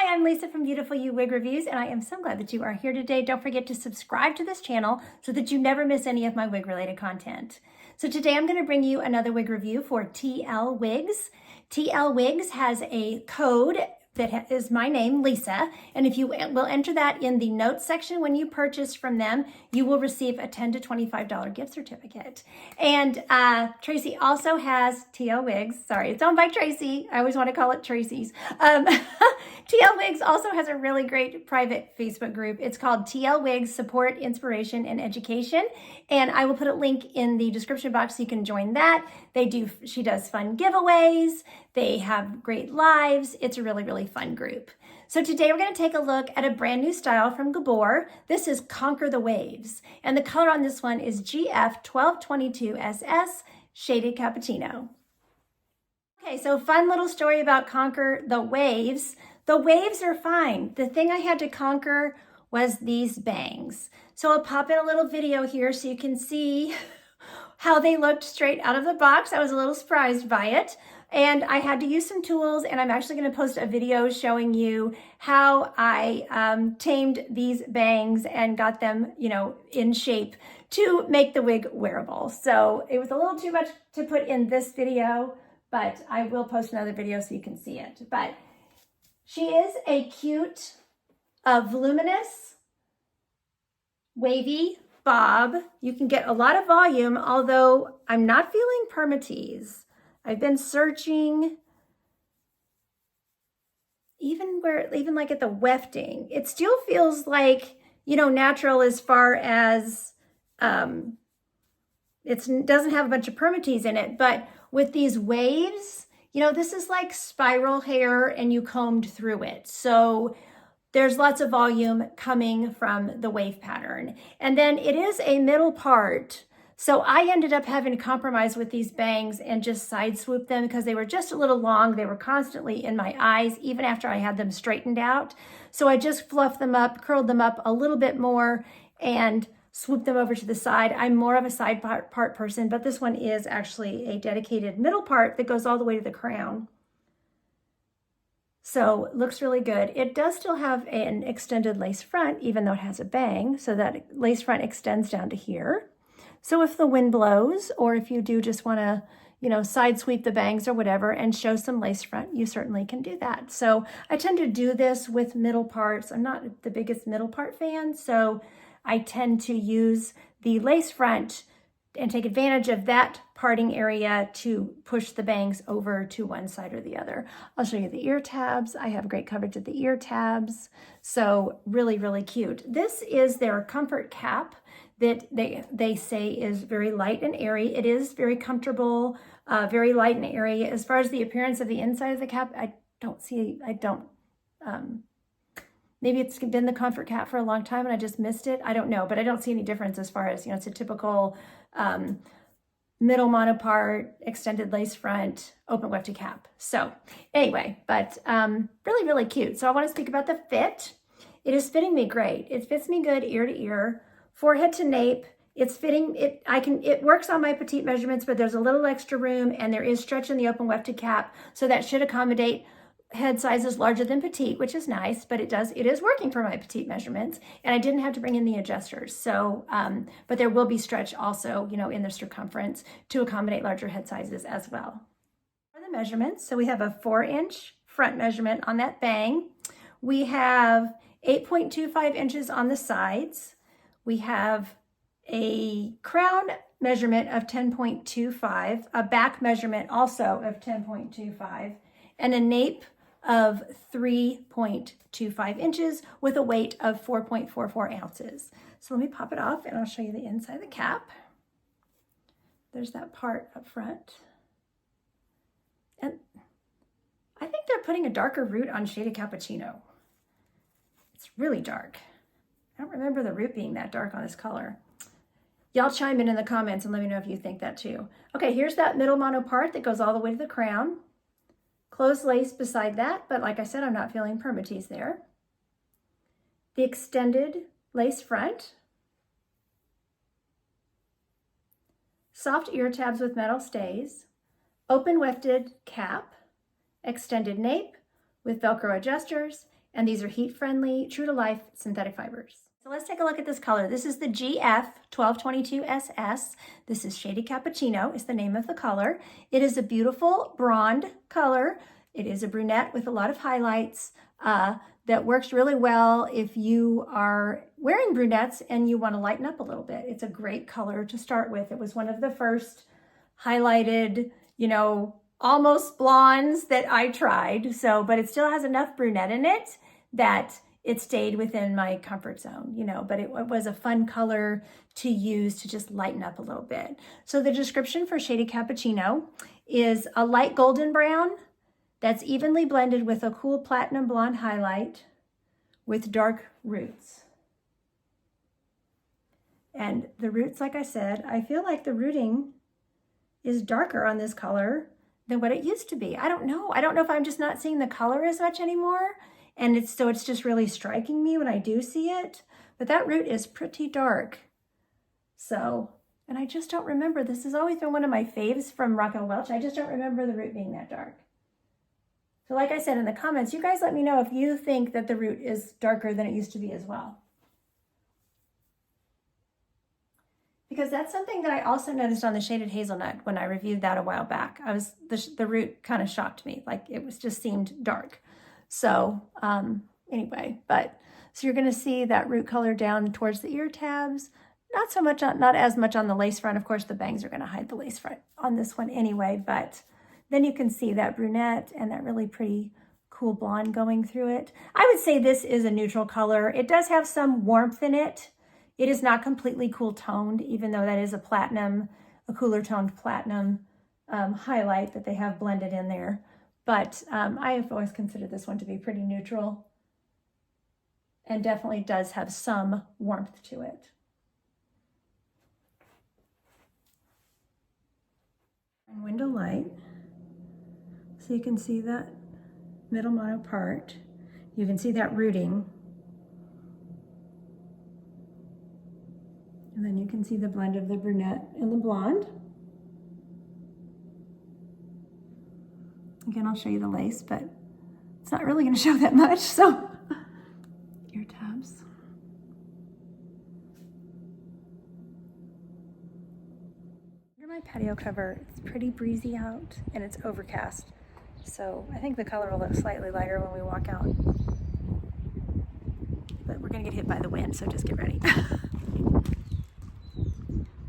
Hi, I'm Lisa from Beautiful You Wig Reviews, and I am so glad that you are here today. Don't forget to subscribe to this channel so that you never miss any of my wig-related content. So today I'm going to bring you another wig review for TL Wigs. TL Wigs has a code that is my name, Lisa, and if you will enter that in the notes section when you purchase from them, you will receive a $10 to $25 gift certificate. And Tracy also has TL Wigs. Sorry, it's owned by Tracy. I always want to call it Tracy's. TL Wigs also has a really great private Facebook group. It's called TL Wigs Support, Inspiration, and Education. And I will put a link in the description box so you can join that. She does fun giveaways. They have great lives. It's a really, really fun group. So today we're going to take a look at a brand new style from Gabor. This is Conquer the Waves. And the color on this one is GF1222SS Shaded Cappuccino. Okay, so fun little story about Conquer the Waves. The waves are fine. The thing I had to conquer was these bangs. So I'll pop in a little video here so you can see how they looked straight out of the box. I was a little surprised by it. And I had to use some tools, and I'm actually going to post a video showing you how I tamed these bangs and got them, in shape to make the wig wearable. So it was a little too much to put in this video, but I will post another video so you can see it. But she is a cute, voluminous, wavy bob. You can get a lot of volume, although I'm not feeling permatease. I've been searching, even like at the wefting, it still feels like, natural as far as it doesn't have a bunch of permatease in it, but with these waves, this is like spiral hair and you combed through it. So there's lots of volume coming from the wave pattern. And then it is a middle part. So I ended up having to compromise with these bangs and just side swoop them because they were just a little long. They were constantly in my eyes, even after I had them straightened out. So I just fluffed them up, curled them up a little bit more, and swoop them over to the side. I'm more of a side part person, but this one is actually a dedicated middle part that goes all the way to the crown. So it looks really good. It does still have an extended lace front, even though it has a bang. So that lace front extends down to here. So if the wind blows, or if you do just want to, side sweep the bangs or whatever and show some lace front, you certainly can do that. So I tend to do this with middle parts. I'm not the biggest middle part fan, so I tend to use the lace front and take advantage of that parting area to push the bangs over to one side or the other. I'll show you the ear tabs. I have great coverage of the ear tabs. So really, really cute. This is their comfort cap that they say is very light and airy. It is very comfortable, very light and airy. As far as the appearance of the inside of the cap, maybe it's been the comfort cap for a long time and I just missed it. I don't know, but I don't see any difference as far as, it's a typical middle monopart, extended lace front, open wefted cap. So anyway, but really, really cute. So I want to speak about the fit. It is fitting me great. It fits me good ear to ear, forehead to nape. It's fitting, it works on my petite measurements, but there's a little extra room and there is stretch in the open wefted cap. So that should accommodate head sizes larger than petite, which is nice, but it is working for my petite measurements, and I didn't have to bring in the adjusters. So, but there will be stretch also, in the circumference to accommodate larger head sizes as well. For the measurements, so we have a 4-inch front measurement on that bang. We have 8.25 inches on the sides. We have a crown measurement of 10.25, a back measurement also of 10.25, and a nape of 3.25 inches with a weight of 4.44 ounces. So let me pop it off and I'll show you the inside of the cap. There's that part up front. And I think they're putting a darker root on Shaded Cappuccino. It's really dark. I don't remember the root being that dark on this color. Y'all chime in the comments and let me know if you think that too. Okay, here's that middle mono part that goes all the way to the crown. Closed lace beside that, but like I said, I'm not feeling permatease there. The extended lace front. Soft ear tabs with metal stays. Open wefted cap. Extended nape with Velcro adjusters And these are heat-friendly, true-to-life synthetic fibers. So let's take a look at this color. This is the GF 1222SS. This is Shaded Cappuccino is the name of the color. It is a beautiful blonde color. It is a brunette with a lot of highlights that works really well if you are wearing brunettes and you want to lighten up a little bit. It's a great color to start with. It was one of the first highlighted, almost blondes that I tried. But it still has enough brunette in it that it stayed within my comfort zone, but it was a fun color to use to just lighten up a little bit. So the description for Shaded Cappuccino is a light golden brown that's evenly blended with a cool platinum blonde highlight with dark roots. And the roots, like I said, I feel like the rooting is darker on this color than what it used to be. I don't know. I don't know if I'm just not seeing the color as much anymore. And it's just really striking me when I do see it. But that root is pretty dark. And I just don't remember. This has always been one of my faves from Raquel Welch. I just don't remember the root being that dark. So like I said in the comments, you guys let me know if you think that the root is darker than it used to be as well. Because that's something that I also noticed on the Shaded Hazelnut when I reviewed that a while back. The root kind of shocked me, like it just seemed dark. So anyway, so you're gonna see that root color down towards the ear tabs, not as much on the lace front. Of course, the bangs are gonna hide the lace front on this one anyway, but then you can see that brunette and that really pretty cool blonde going through it. I would say this is a neutral color. It does have some warmth in it. It is not completely cool toned, even though that is a cooler toned platinum highlight that they have blended in there. But I have always considered this one to be pretty neutral and definitely does have some warmth to it. And window light, so you can see that middle mono part. You can see that rooting. And then you can see the blend of the brunette and the blonde. Again, I'll show you the lace, but it's not really going to show that much, so ear tabs. Under my patio cover, it's pretty breezy out and it's overcast, so I think the color will look slightly lighter when we walk out. But we're going to get hit by the wind, so just get ready.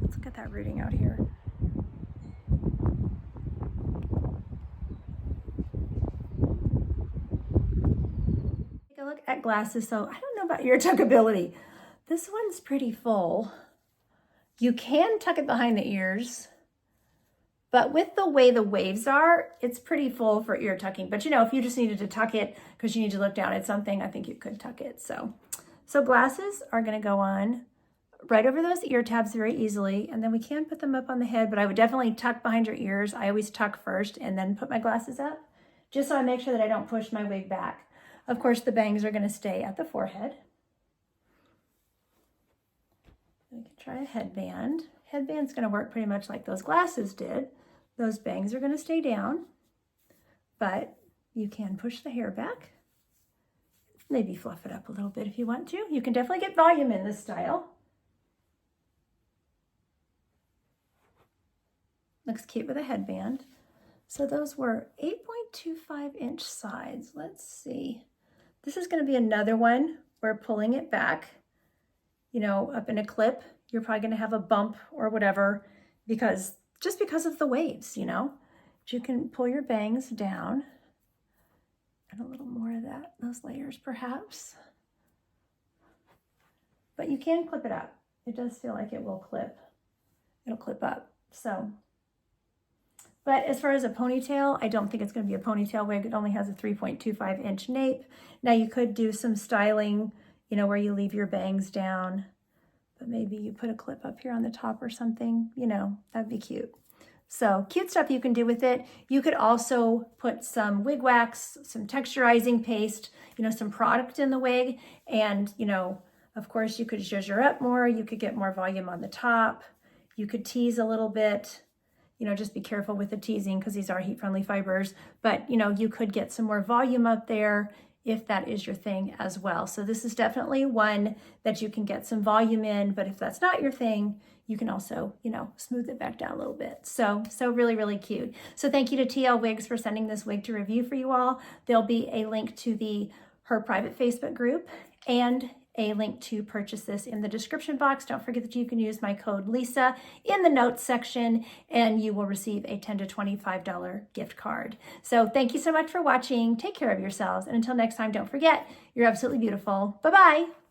Let's look at that rooting out here. Take a look at glasses. So I don't know about ear tuckability. This one's pretty full. You can tuck it behind the ears, but with the way the waves are, it's pretty full for ear tucking. But if you just needed to tuck it because you need to look down at something, I think you could tuck it. So glasses are going to go on right over those ear tabs very easily, and then we can put them up on the head, but I would definitely tuck behind your ears. I always tuck first and then put my glasses up, just so I make sure that I don't push my wig back. Of course, the bangs are going to stay at the forehead. We can try a headband. Headband's going to work pretty much like those glasses did. Those bangs are going to stay down, but you can push the hair back. Maybe fluff it up a little bit if you want to. You can definitely get volume in this style. Looks cute with a headband. So those were 8.25 inch sides. Let's see. This is going to be another one where pulling it back, up in a clip, you're probably going to have a bump or whatever because of the waves, But you can pull your bangs down and a little more of those layers perhaps. But you can clip it up. It does feel like it will clip. It'll clip up. But as far as a ponytail, I don't think it's going to be a ponytail wig. It only has a 3.25 inch nape. Now you could do some styling, where you leave your bangs down, but maybe you put a clip up here on the top or something, that'd be cute. So cute stuff you can do with it. You could also put some wig wax, some texturizing paste, some product in the wig. And, of course you could zhuzh up more. You could get more volume on the top. You could tease a little bit. Just be careful with the teasing because these are heat-friendly fibers. But, you could get some more volume up there if that is your thing as well. So this is definitely one that you can get some volume in, but if that's not your thing, you can also, you know, smooth it back down a little bit. So really, really cute. So thank you to TL Wigs for sending this wig to review for you all. There'll be a link to her private Facebook group and a link to purchase this in the description box. Don't forget that you can use my code Lisa in the notes section and you will receive a $10 to $25 gift card. So thank you so much for watching. Take care of yourselves. And until next time, don't forget, you're absolutely beautiful. Bye-bye.